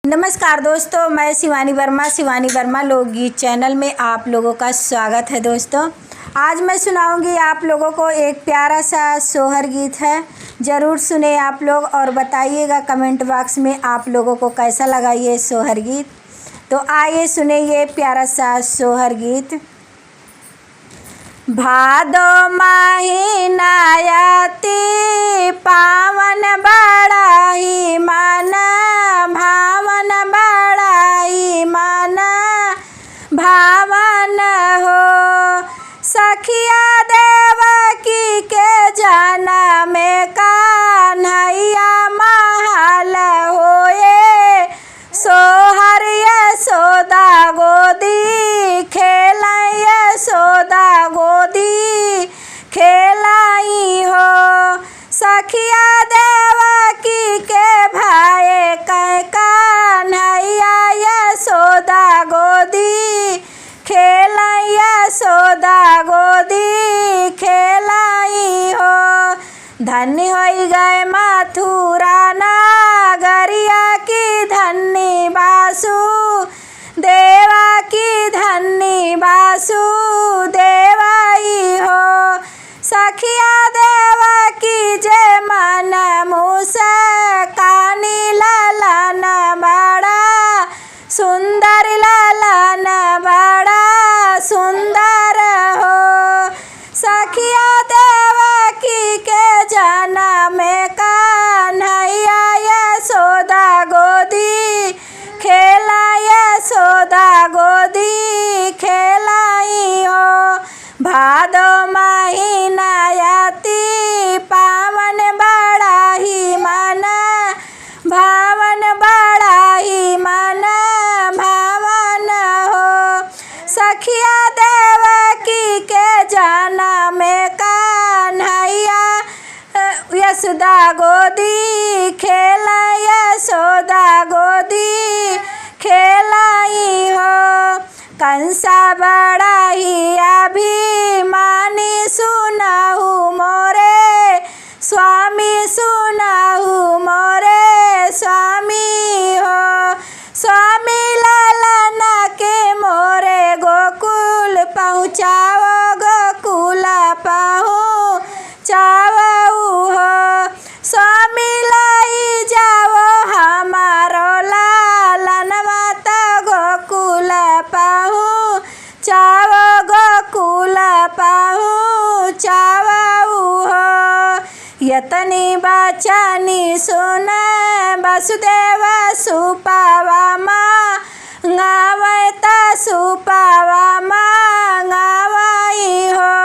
नमस्कार दोस्तों, मैं शिवानी वर्मा लोकगीत चैनल में आप लोगों का स्वागत है। दोस्तों, आज मैं सुनाऊंगी आप लोगों को एक प्यारा सा सोहर गीत है। ज़रूर सुने आप लोग और बताइएगा कमेंट बॉक्स में आप लोगों को कैसा लगा ये सोहर गीत। तो आइए सुने ये प्यारा सा सोहर गीत। भादो महीना आती पावन बड़ा ही माना, भावन बड़ा ही माना भावन हो। सखिया देवकी के जाना में कान्हैया महल होए, सोहर यशोदा गोदी खेलाई, यशोदा गोदी खेलाई हो। सखिया देवकी के भाई कै कान्हैया यशोदा गोदी खेलाई, यशोदा गोदी खेलाई हो। धन्य हो गए मथुरा नगरिया की धन्य बासु देवा की धन्य बासु देवाई हो। सखिया देवा की जय मन मुस्कानी ललन बड़ा सुंदर, ललन बड़ा सुंदर हो। सखिया देवकी के जन्म में कान्हैया यशोदा गोदी खेला, यशोदा गोदी खेलाई हो। भादो महीना आती पावन बड़ा ही माना, भावन बड़ा ही माना भावन हो। सखिया देवकी के जाना में कान्हैया यशोदा गोदी खेला, यशोदा गोदी खेलाई हो। कंसा बड़ा ही अभिमानी सुनाहु मोरे स्वामी, सुनाहु मोरे स्वामी हो। स्वामी ललन के मोरे गोकुल पहुँचाओ, गोकुल पहुँचाओ हो। स्वामी लाई जाओ हमारो लालन माता गोकुल पहुँचाओ, गोकुल पहुँचाओ हो। यतनी बचनी सुन वसुदेव सुपावा मांगावता, सुपावा मांगावाई हो।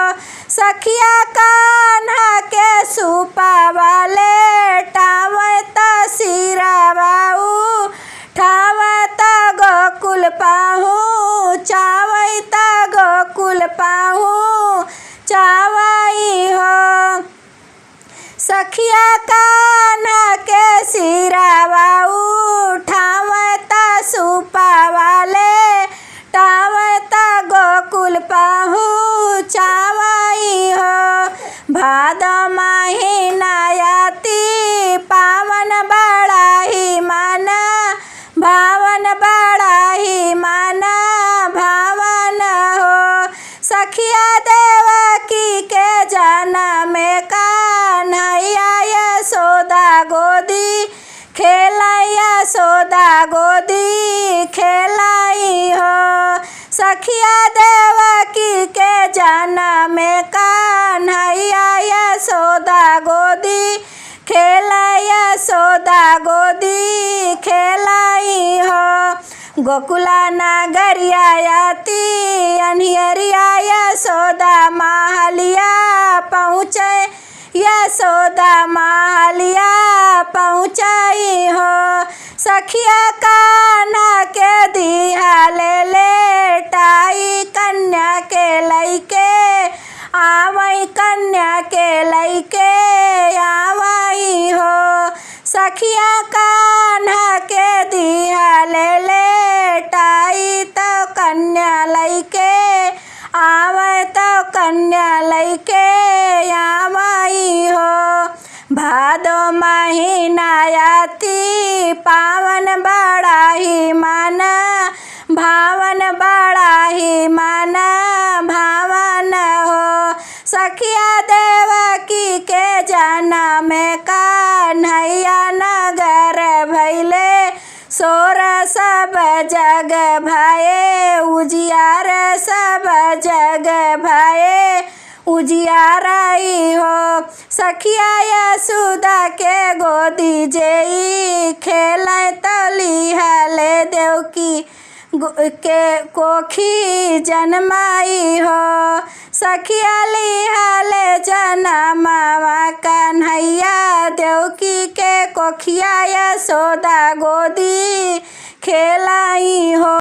सखिया कान्हा के सुपावा लेटावता, सिरावा उठावता गोकुल पहुँचावता, गोकुल पहुँचावाई हो। सखिया कान्हा के सिरावा उठावता, सुपावा लेटावता गोकुल पहुँचावाई हो। भादो महीना आती पावन बड़ा ही माना, भावन बड़ा ही माना भावन हो। सखिया देवकी के जाना में कान्हैया यशोदा गोदी खेला, यशोदा गोदी खेलाई हो। सखिया देवकी के जाना में कान्हैया यशोदा गोदी खेला, यशोदा गोदी खेलाई हो। गोकुला नगरिया आती अन्हरिया यशोदा महलिया पहुँचे, यशोदा महलिया पहुँचाई हो। सखिया कान्हा के दिहा ले लेटाई, कन्या के लइके आवई, कन्या के लइके आवई हो। सखिया कान्हा के दिहा ले लेटाई, तो कन्या लइके आवे, तो कन्या लइके आवई हो। भादो महीना आती पावन बड़ा जग भये उजियार सब जग भये उजियाराई हो। सखिया यशोदा के गोदी जेई खेलै तली हले देवकी के कोखी जन्माई हो। सखिया लिहाले जनमावा कन्हैया देवकी के कोखिया यशोदा गोदी खेलाई हो।